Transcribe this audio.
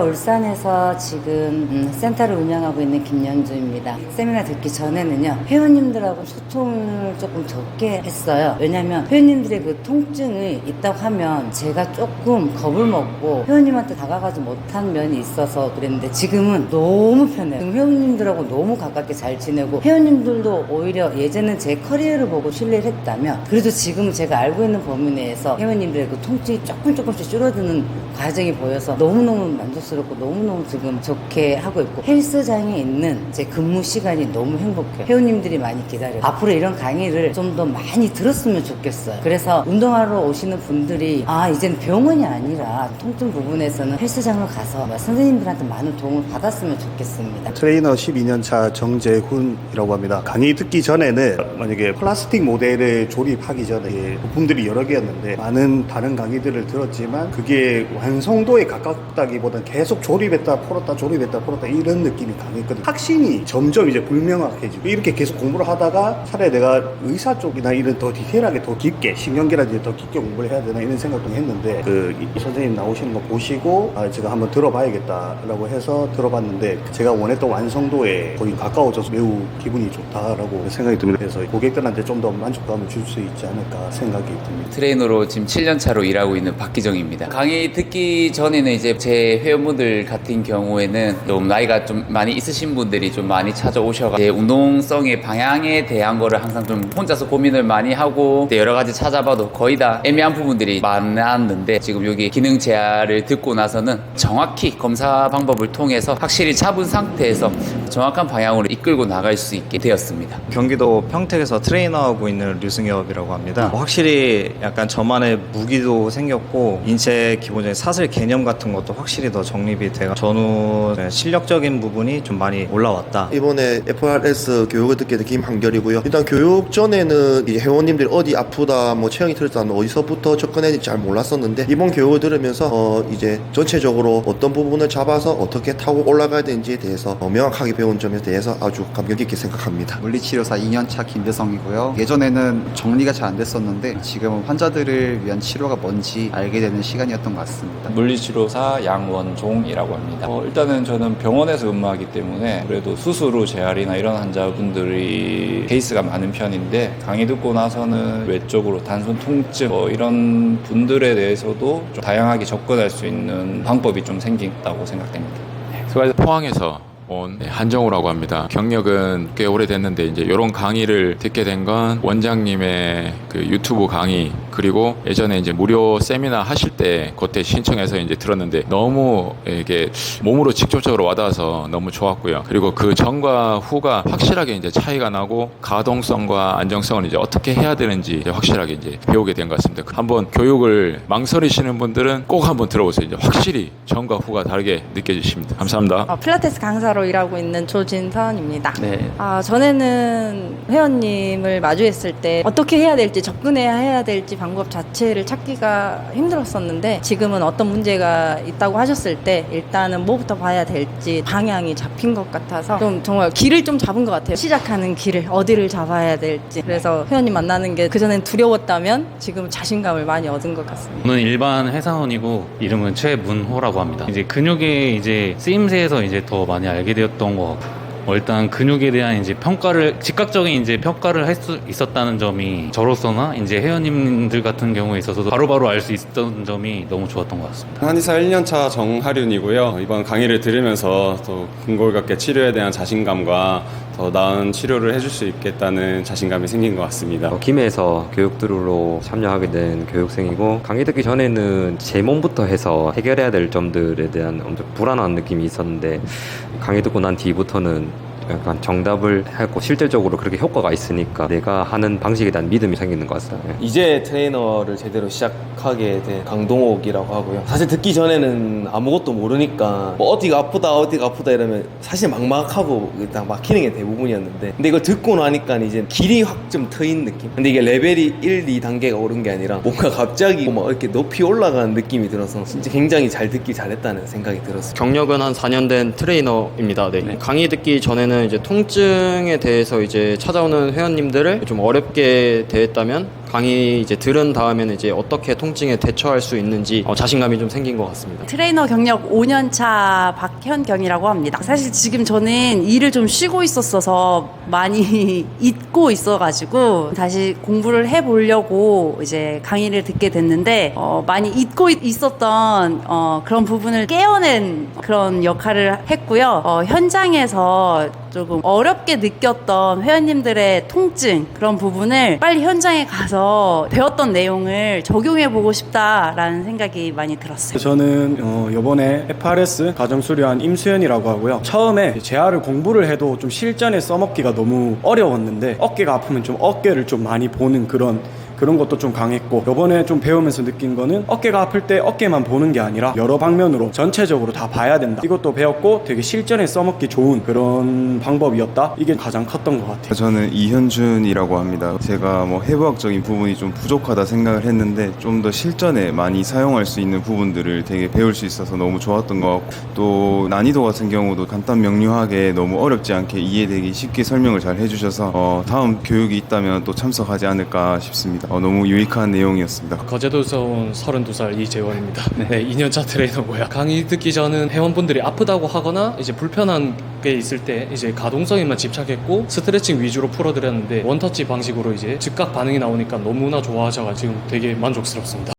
울산에서 지금 센터를 운영하고 있는 김연주입니다. 세미나 듣기 전에는요, 회원님들하고 소통을 조금 적게 했어요. 왜냐면 회원님들의 그 통증이 있다고 하면 제가 조금 겁을 먹고 회원님한테 다가가지 못한 면이 있어서 그랬는데, 지금은 너무 편해요. 지금 회원님들하고 너무 가깝게 잘 지내고, 회원님들도 오히려 예전엔 제 커리어를 보고 신뢰를 했다면, 그래도 지금은 제가 알고 있는 범위 내에서 회원님들의 그 통증이 조금씩 줄어드는 과정이 보여서 너무너무 만족스럽고 너무너무 지금 좋게 하고 있고, 헬스장에 있는 제 근무 시간이 너무 행복해요. 회원님들이 많이 기다려요. 앞으로 이런 강의를 좀 더 많이 들었으면 좋겠어요. 그래서 운동하러 오시는 분들이 이젠 병원이 아니라 통증 부분에서는 헬스장을 가서 선생님들한테 많은 도움을 받았으면 좋겠습니다. 트레이너 12년차 정재훈이라고 합니다. 강의 듣기 전에는 만약에 플라스틱 모델을 조립하기 전에 부품들이 여러 개였는데, 많은 다른 강의들을 들었지만 그게 완성도에 가깝다기보다는 계속 조립했다 풀었다 조립했다 풀었다 이런 느낌이 강했거든요. 확신이 점점 이제 불명확해지고, 이렇게 계속 공부를 하다가 차라리 내가 의사 쪽이나 이런 더 디테일하게 더 깊게 신경계라든지 더 깊게 공부를 해야 되나 이런 생각도 했는데, 이 선생님 나오시는 거 보시고 제가 한번 들어봐야겠다라고 해서 들어봤는데, 제가 원했던 완성도에 거의 가까워져서 매우 기분이 좋다라고 생각이 듭니다. 그래서 고객들한테 좀 더 만족감을 줄 수 있지 않을까 생각이 듭니다. 트레이너로 지금 7년 차로 일하고 있는 박기정입니다. 강의 듣기 전에는 이제 제 회원분들 같은 경우에는 좀 나이가 좀 많이 있으신 분들이 좀 많이 찾아오셔서 제 운동성의 방향에 대한 거를 항상 좀 혼자서 고민을 많이 하고 여러 가지 찾아봐도 거의 다 애매한 부분들이 많았는데, 지금 여기 기능 제아를 듣고 나서는 정확히 검사 방법을 통해서 확실히 잡은 상태에서 정확한 방향으로 이끌고 나갈 수 있게 되었습니다. 경기도 평택에서 트레이너하고 있는 류승엽이라고 합니다. 확실히 약간 저만의 무기도 생겼고, 인체 기본적인 사슬 개념 같은 것도 확실히 더 정립이 돼가 전후 실력적인 부분이 좀 많이 올라왔다. 이번에 FRS 교육을 듣게 된 김한결이고요. 일단 교육 전에는 이제 회원님들이 어디 아프다, 뭐 체형이 틀렸다, 어디서부터 접근해야 될지 잘 몰랐었는데, 이번 교육을 들으면서 이제 전체적으로 어떤 부분을 잡아서 어떻게 타고 올라가야 되는지에 대해서 명확하게 배운 점에 대해서 아주 감격 깊게 생각합니다. 물리치료사 2년차 김대성이고요. 예전에는 정리가 잘 안 됐었는데 지금은 환자들을 위한 치료가 뭔지 알게 되는 시간이었던 것 같습니다. 물리치료사 양원종이라고 합니다. 일단은 저는 병원에서 근무하기 때문에 그래도 수술 후 재활이나 이런 환자분들이 케이스가 많은 편인데, 강의 듣고 나서는 외적으로 단순 통증 이런 분들에 대해서도 좀 다양하게 접근할 수 있는 방법이 좀 생긴다고 생각됩니다. 포항에서 온 한정우라고 합니다. 경력은 꽤 오래됐는데 이제 이런 강의를 듣게 된 건 원장님의 그 유튜브 강의, 그리고 예전에 이제 무료 세미나 하실 때 그때 신청해서 이제 들었는데 너무 이게 몸으로 직접적으로 와닿아서 너무 좋았고요. 그리고 그 전과 후가 확실하게 이제 차이가 나고, 가동성과 안정성을 이제 어떻게 해야 되는지 이제 확실하게 이제 배우게 된 것 같습니다. 한번 교육을 망설이시는 분들은 꼭 한번 들어보세요. 이제 확실히 전과 후가 다르게 느껴지십니다. 감사합니다. 필라테스 강사로 일하고 있는 조진선입니다. 네. 전에는 회원님을 마주했을 때 어떻게 해야 될지, 접근해야 될지 방법 자체를 찾기가 힘들었었는데, 지금은 어떤 문제가 있다고 하셨을 때 일단은 뭐부터 봐야 될지 방향이 잡힌 것 같아서 좀 정말 길을 좀 잡은 것 같아요. 시작하는 길을 어디를 잡아야 될지. 그래서 회원님 만나는 게 그전엔 두려웠다면 지금 자신감을 많이 얻은 것 같습니다. 저는 일반 회사원이고 이름은 최문호라고 합니다. 이제 근육의 이제 쓰임새에서 이제 더 많이 알게 되었던 것 같고, 일단 근육에 대한 이제 평가를, 즉각적인 이제 평가를 할 수 있었다는 점이 저로서나 이제 회원님들 같은 경우에 있어서도 바로바로 알 수 있었던 점이 너무 좋았던 것 같습니다. 한의사 1년차 정하륜이고요. 이번 강의를 들으면서 더 근골격계 치료에 대한 자신감과 더 나은 치료를 해줄 수 있겠다는 자신감이 생긴 것 같습니다. 김해에서 교육들로 참여하게 된 교육생이고, 강의 듣기 전에는 제 몸부터 해서 해결해야 될 점들에 대한 엄청 불안한 느낌이 있었는데, 강의 듣고 난 뒤부터는 약간 정답을 하고 실질적으로 그렇게 효과가 있으니까 내가 하는 방식에 대한 믿음이 생기는 것 같아요. 이제 트레이너를 제대로 시작하게 된 강동옥이라고 하고요. 사실 듣기 전에는 아무것도 모르니까 뭐 어디가 아프다 이러면 사실 막막하고 일단 막히는 게 대부분이었는데, 근데 이걸 듣고 나니까 이제 길이 확 좀 트인 느낌? 근데 이게 레벨이 1, 2단계가 오른 게 아니라 뭔가 갑자기 막 이렇게 높이 올라가는 느낌이 들어서 진짜 굉장히 잘 듣기 잘했다는 생각이 들었어요. 경력은 한 4년 된 트레이너입니다. 네. 강의 듣기 전에는 이제 통증에 대해서 이제 찾아오는 회원님들을 좀 어렵게 대했다면, 강의 이제 들은 다음에는 이제 어떻게 통증에 대처할 수 있는지 자신감이 좀 생긴 것 같습니다. 트레이너 경력 5년차 박현경이라고 합니다. 사실 지금 저는 일을 좀 쉬고 있었어서 많이 잊고 있어가지고 다시 공부를 해보려고 이제 강의를 듣게 됐는데 많이 잊고 있었던 그런 부분을 깨어낸 그런 역할을 했고요. 현장에서 조금 어렵게 느꼈던 회원님들의 통증 그런 부분을 빨리 현장에 가서 배웠던 내용을 적용해보고 싶다라는 생각이 많이 들었어요. 저는 이번에 FRS 가정수료한 임수현이라고 하고요. 처음에 재활을 공부를 해도 좀 실전에 써먹기가 너무 어려웠는데 어깨가 아프면 좀 어깨를 좀 많이 보는 그런 것도 좀 강했고, 이번에 좀 배우면서 느낀 거는 어깨가 아플 때 어깨만 보는 게 아니라 여러 방면으로 전체적으로 다 봐야 된다. 이것도 배웠고 되게 실전에 써먹기 좋은 그런 방법이었다. 이게 가장 컸던 것 같아요. 저는 이현준이라고 합니다. 제가 뭐 해부학적인 부분이 좀 부족하다 생각을 했는데 좀 더 실전에 많이 사용할 수 있는 부분들을 되게 배울 수 있어서 너무 좋았던 것 같고, 또 난이도 같은 경우도 간단 명료하게 너무 어렵지 않게 이해되기 쉽게 설명을 잘 해주셔서 다음 교육이 있다면 또 참석하지 않을까 싶습니다. 너무 유익한 내용이었습니다. 거제도에서 온 32살 이재원입니다. 네, 2년차 트레이너고요. 강의 듣기 전은 회원분들이 아프다고 하거나 이제 불편한 게 있을 때 이제 가동성에만 집착했고 스트레칭 위주로 풀어드렸는데 원터치 방식으로 이제 즉각 반응이 나오니까 너무나 좋아하셔가지고 지금 되게 만족스럽습니다.